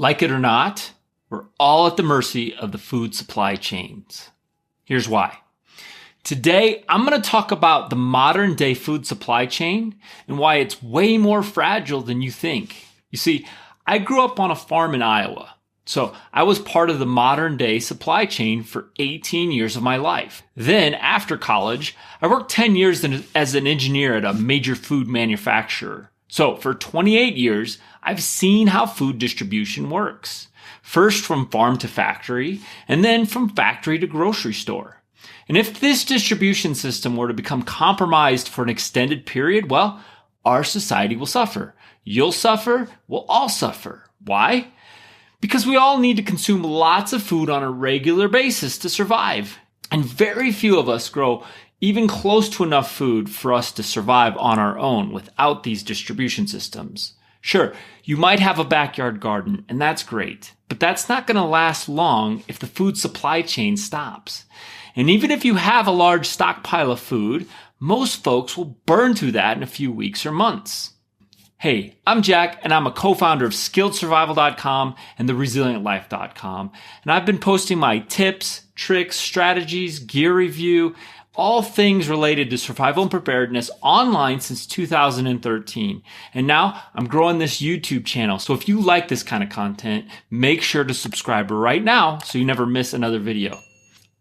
Like it or not, we're all at the mercy of the food supply chains. Here's why. Today, I'm going to talk about the modern day food supply chain and why it's way more fragile than you think. You see, I grew up on a farm in Iowa, so I was part of the modern day supply chain for 18 years of my life. Then, after college, I worked 10 years as an engineer at a major food manufacturer. So, for 28 years, I've seen how food distribution works. First from farm to factory, and then from factory to grocery store. And if this distribution system were to become compromised for an extended period, well, our society will suffer. You'll suffer, we'll all suffer. Why? Because we all need to consume lots of food on a regular basis to survive. And very few of us grow even close to enough food for us to survive on our own without these distribution systems. Sure, you might have a backyard garden, and that's great, but that's not going to last long if the food supply chain stops. And even if you have a large stockpile of food, most folks will burn through that in a few weeks or months. Hey, I'm Jack, and I'm a co-founder of SkilledSurvival.com and TheResilientLife.com, and I've been posting my tips, tricks, strategies, gear review, all things related to survival and preparedness online since 2013. And now I'm growing this YouTube channel. So if you like this kind of content, make sure to subscribe right now so you never miss another video.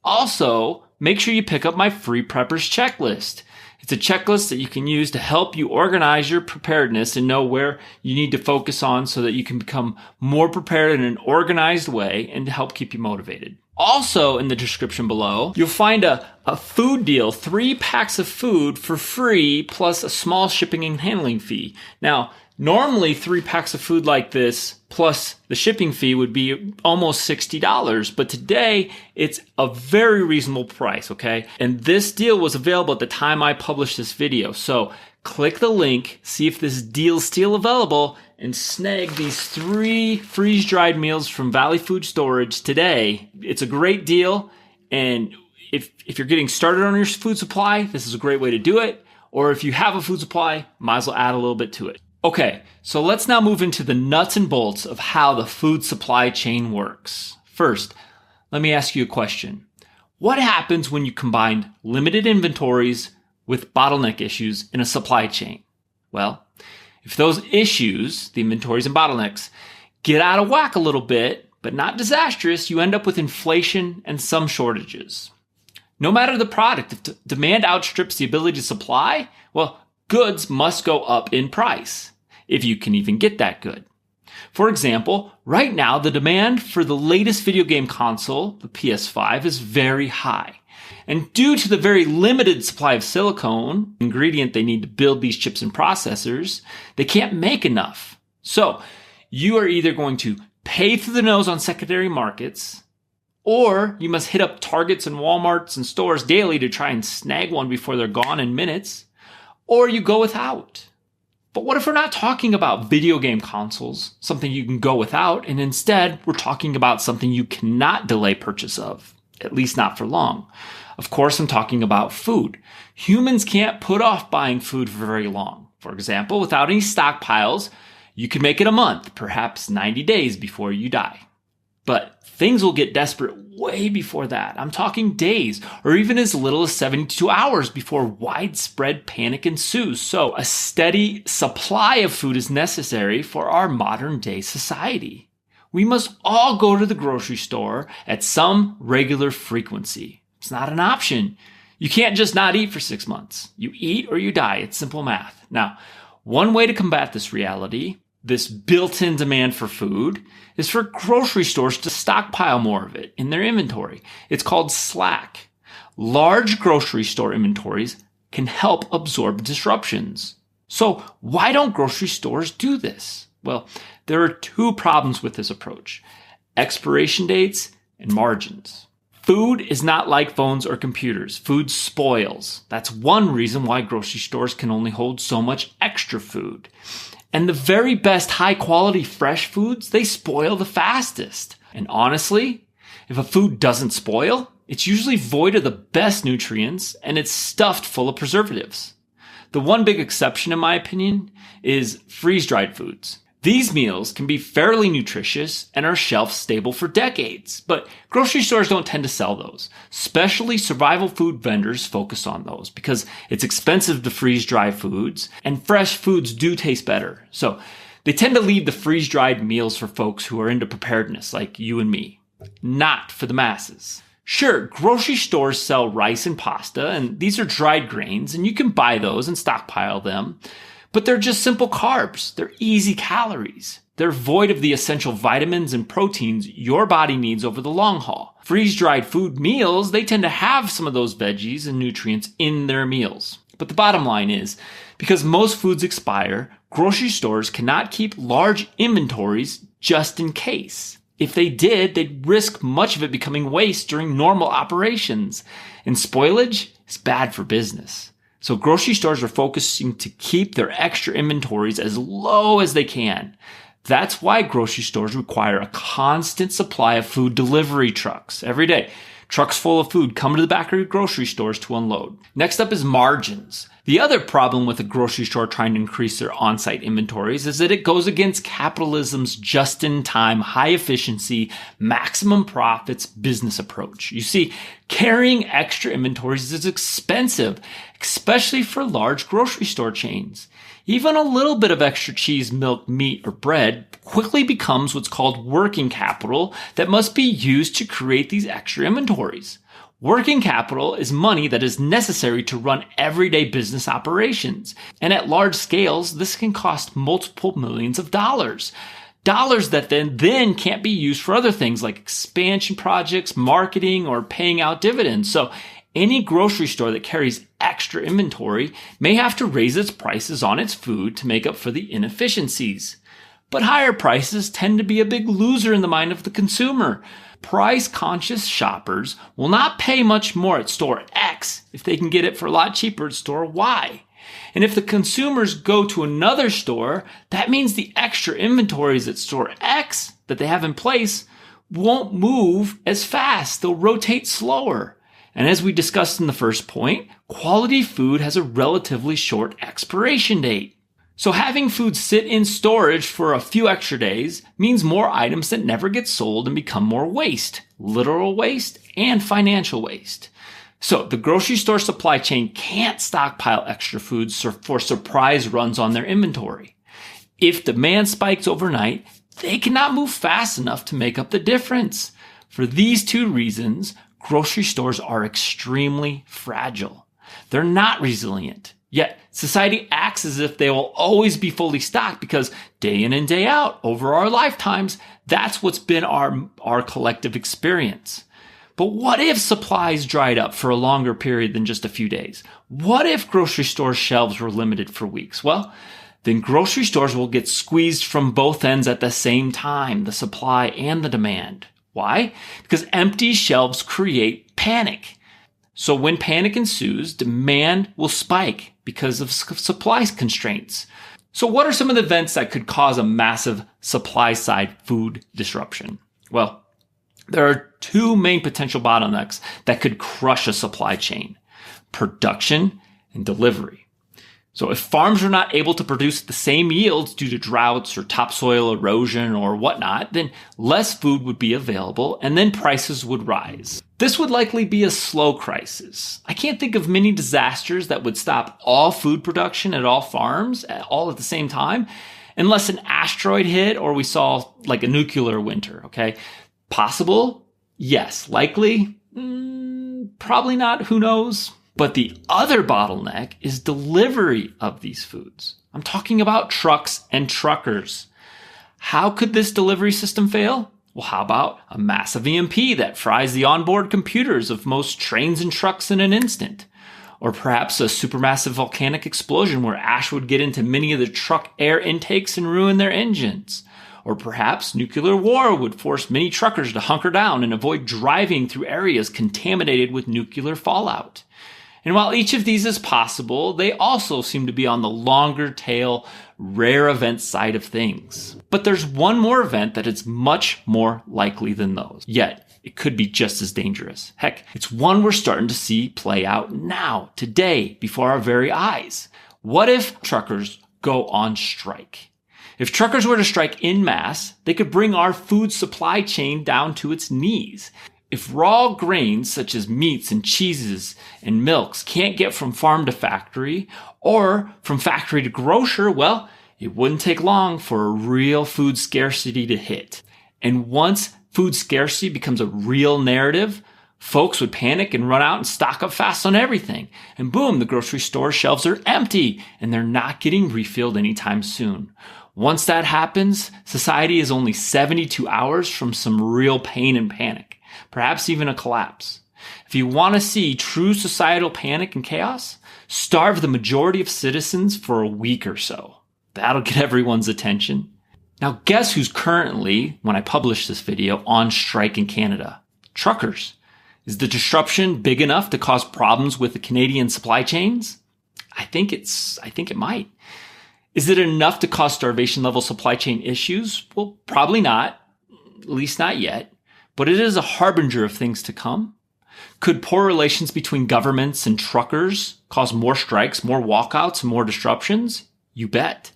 Also, make sure you pick up my free preppers checklist. It's a checklist that you can use to help you organize your preparedness and know where you need to focus on so that you can become more prepared in an organized way and to help keep you motivated. Also in the description below, you'll find a food deal, 3 packs of food for free plus a small shipping and handling fee. Now, normally 3 packs of food like this plus the shipping fee would be almost $60, but today it's a very reasonable price, okay? And this deal was available at the time I published this video. So click the link, see if this deal's still available, and snag these 3 freeze-dried meals from Valley Food Storage today. It's a great deal, and if you're getting started on your food supply, this is a great way to do it. Or if you have a food supply, might as well add a little bit to it. Okay, so let's now move into the nuts and bolts of how the food supply chain works. First, let me ask you a question. What happens when you combine limited inventories with bottleneck issues in a supply chain? Well, if those issues, the inventories and bottlenecks, get out of whack a little bit, but not disastrous, you end up with inflation and some shortages. No matter the product, if demand outstrips the ability to supply, well, goods must go up in price, if you can even get that good. For example, right now, the demand for the latest video game console, the PS5, is very high. And due to the very limited supply of silicone, ingredient they need to build these chips and processors, they can't make enough. So you are either going to pay through the nose on secondary markets, or you must hit up Targets and Walmarts and stores daily to try and snag one before they're gone in minutes, or you go without. But what if we're not talking about video game consoles, something you can go without, and instead we're talking about something you cannot delay purchase of, at least not for long? Of course, I'm talking about food. Humans can't put off buying food for very long. For example, without any stockpiles, you can make it a month, perhaps 90 days before you die. But things will get desperate way before that. I'm talking days, or even as little as 72 hours before widespread panic ensues. So a steady supply of food is necessary for our modern day society. We must all go to the grocery store at some regular frequency. It's not an option. You can't just not eat for 6 months. You eat or you die. It's simple math. Now, one way to combat this reality, this built-in demand for food, is for grocery stores to stockpile more of it in their inventory. It's called slack. Large grocery store inventories can help absorb disruptions. So why don't grocery stores do this? Well, there are 2 problems with this approach: expiration dates and margins. Food is not like phones or computers. Food spoils. That's one reason why grocery stores can only hold so much extra food. And the very best high quality fresh foods, they spoil the fastest. And honestly, if a food doesn't spoil, it's usually void of the best nutrients and it's stuffed full of preservatives. The one big exception, in my opinion, is freeze-dried foods. These meals can be fairly nutritious and are shelf stable for decades, but grocery stores don't tend to sell those. Especially survival food vendors focus on those because it's expensive to freeze dry foods and fresh foods do taste better. So they tend to leave the freeze-dried meals for folks who are into preparedness like you and me, not for the masses. Sure, grocery stores sell rice and pasta, and these are dried grains, and you can buy those and stockpile them. But they're just simple carbs. They're easy calories. They're void of the essential vitamins and proteins your body needs over the long haul. Freeze-dried food meals, they tend to have some of those veggies and nutrients in their meals. But the bottom line is, because most foods expire, grocery stores cannot keep large inventories just in case. If they did, they'd risk much of it becoming waste during normal operations. And spoilage is bad for business. So grocery stores are focusing to keep their extra inventories as low as they can. That's why grocery stores require a constant supply of food delivery trucks every day. Trucks full of food come to the back of your grocery stores to unload. Next up is margins. The other problem with a grocery store trying to increase their on-site inventories is that it goes against capitalism's just-in-time, high-efficiency, maximum profits business approach. You see, carrying extra inventories is expensive, especially for large grocery store chains. Even a little bit of extra cheese, milk, meat, or bread quickly becomes what's called working capital that must be used to create these extra inventories. Working capital is money that is necessary to run everyday business operations. And at large scales, this can cost multiple millions of dollars. Dollars that then can't be used for other things like expansion projects, marketing, or paying out dividends. So any grocery store that carries extra inventory may have to raise its prices on its food to make up for the inefficiencies. But higher prices tend to be a big loser in the mind of the consumer. Price-conscious shoppers will not pay much more at store X if they can get it for a lot cheaper at store Y. And if the consumers go to another store, that means the extra inventories at store X that they have in place won't move as fast. They'll rotate slower. And as we discussed in the first point, quality food has a relatively short expiration date. So having food sit in storage for a few extra days means more items that never get sold and become more waste, literal waste and financial waste. So the grocery store supply chain can't stockpile extra foods for surprise runs on their inventory. If demand spikes overnight, they cannot move fast enough to make up the difference. For these two reasons, grocery stores are extremely fragile. They're not resilient. Yet society acts as if they will always be fully stocked because day in and day out, over our lifetimes, that's what's been our collective experience. But what if supplies dried up for a longer period than just a few days? What if grocery store shelves were limited for weeks? Well, then grocery stores will get squeezed from both ends at the same time, the supply and the demand. Why? Because empty shelves create panic. So when panic ensues, demand will spike because of supply constraints. So what are some of the events that could cause a massive supply side food disruption? Well, there are two main potential bottlenecks that could crush a supply chain: production and delivery. So if farms are not able to produce the same yields due to droughts or topsoil erosion or whatnot, then less food would be available and then prices would rise. This would likely be a slow crisis. I can't think of many disasters that would stop all food production at all farms all at the same time, unless an asteroid hit or we saw like a nuclear winter, okay? Possible? Yes. Likely? Probably not. Who knows? But the other bottleneck is delivery of these foods. I'm talking about trucks and truckers. How could this delivery system fail? Well, how about a massive EMP that fries the onboard computers of most trains and trucks in an instant? Or perhaps a supermassive volcanic explosion where ash would get into many of the truck air intakes and ruin their engines. Or perhaps nuclear war would force many truckers to hunker down and avoid driving through areas contaminated with nuclear fallout. And while each of these is possible, they also seem to be on the longer tail, rare event side of things. But there's one more event that is much more likely than those. Yet, it could be just as dangerous. Heck, it's one we're starting to see play out now, today, before our very eyes. What if truckers go on strike? If truckers were to strike en masse, they could bring our food supply chain down to its knees. If raw grains such as meats and cheeses and milks can't get from farm to factory or from factory to grocer, well, it wouldn't take long for a real food scarcity to hit. And once food scarcity becomes a real narrative, folks would panic and run out and stock up fast on everything. And boom, the grocery store shelves are empty and they're not getting refilled anytime soon. Once that happens, society is only 72 hours from some real pain and panic, perhaps even a collapse. If you want to see true societal panic and chaos, starve the majority of citizens for a week or so. That'll get everyone's attention. Now, guess who's currently, when I publish this video, on strike in Canada? Truckers. Is the disruption big enough to cause problems with the Canadian supply chains? I think it might. Is it enough to cause starvation level supply chain issues? Well, probably not, at least not yet, but it is a harbinger of things to come. Could poor relations between governments and truckers cause more strikes, more walkouts, and more disruptions? You bet.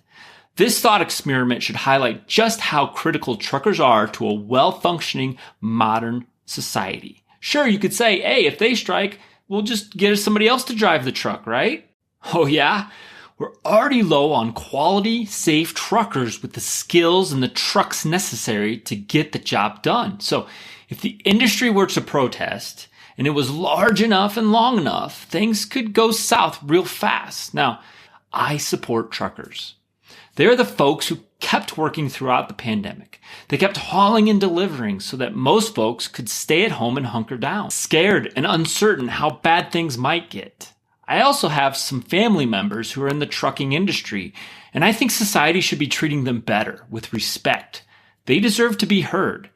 This thought experiment should highlight just how critical truckers are to a well-functioning modern society. Sure, you could say, hey, if they strike, we'll just get somebody else to drive the truck, right? Oh yeah? We're already low on quality, safe truckers with the skills and the trucks necessary to get the job done. So if the industry were to protest and it was large enough and long enough, things could go south real fast. Now, I support truckers. They're the folks who kept working throughout the pandemic. They kept hauling and delivering so that most folks could stay at home and hunker down, scared and uncertain how bad things might get. I also have some family members who are in the trucking industry, and I think society should be treating them better, with respect. They deserve to be heard.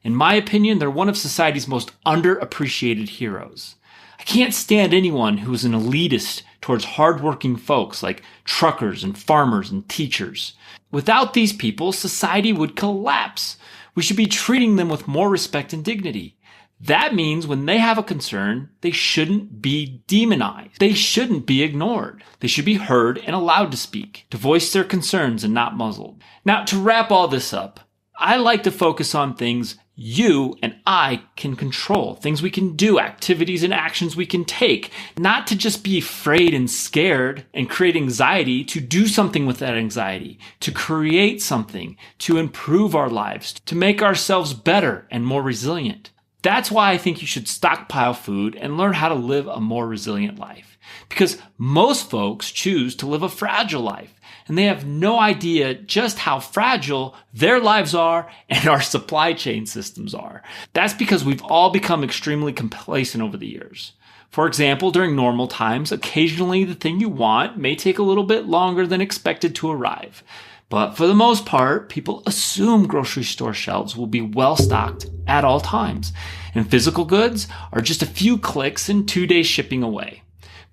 In my opinion, they're one of society's most underappreciated heroes. I can't stand anyone who is an elitist towards hardworking folks like truckers and farmers and teachers. Without these people, society would collapse. We should be treating them with more respect and dignity. That means when they have a concern, they shouldn't be demonized. They shouldn't be ignored. They should be heard and allowed to speak, to voice their concerns and not muzzled. Now, to wrap all this up, I like to focus on things you and I can control, things we can do, activities and actions we can take, not to just be afraid and scared and create anxiety, to do something with that anxiety, to create something, to improve our lives, to make ourselves better and more resilient. That's why I think you should stockpile food and learn how to live a more resilient life. Because most folks choose to live a fragile life, and they have no idea just how fragile their lives are and our supply chain systems are. That's because we've all become extremely complacent over the years. For example, during normal times, occasionally the thing you want may take a little bit longer than expected to arrive. But for the most part, people assume grocery store shelves will be well stocked at all times, and physical goods are just a few clicks and 2 days shipping away.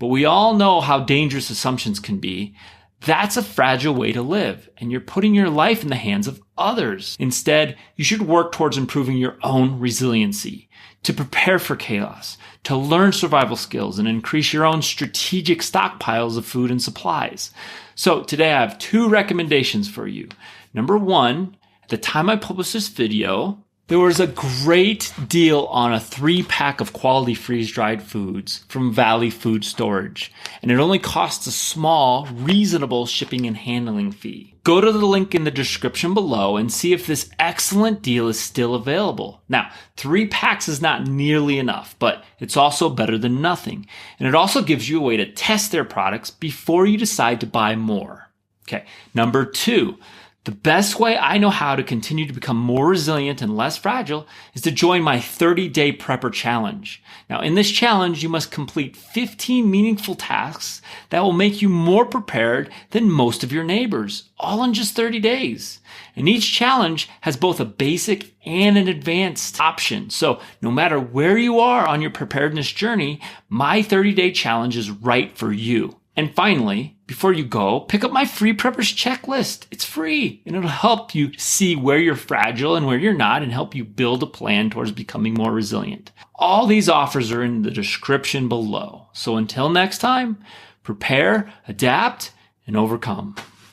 But we all know how dangerous assumptions can be. That's a fragile way to live, and you're putting your life in the hands of others. Instead, you should work towards improving your own resiliency, to prepare for chaos, to learn survival skills, and increase your own strategic stockpiles of food and supplies. So today I have 2 recommendations for you. Number 1, at the time I published this video, there was a great deal on a 3-pack of quality freeze-dried foods from Valley Food Storage, and it only costs a small, reasonable shipping and handling fee. Go to the link in the description below and see if this excellent deal is still available. Now, 3 packs is not nearly enough, but it's also better than nothing, and it also gives you a way to test their products before you decide to buy more. Okay, number 2. The best way I know how to continue to become more resilient and less fragile is to join my 30-day prepper challenge. Now, in this challenge, you must complete 15 meaningful tasks that will make you more prepared than most of your neighbors, all in just 30 days. And each challenge has both a basic and an advanced option. So no matter where you are on your preparedness journey, my 30-day challenge is right for you. And finally, before you go, pick up my free preppers checklist. It's free, and it'll help you see where you're fragile and where you're not, and help you build a plan towards becoming more resilient. All these offers are in the description below. So until next time, prepare, adapt, and overcome.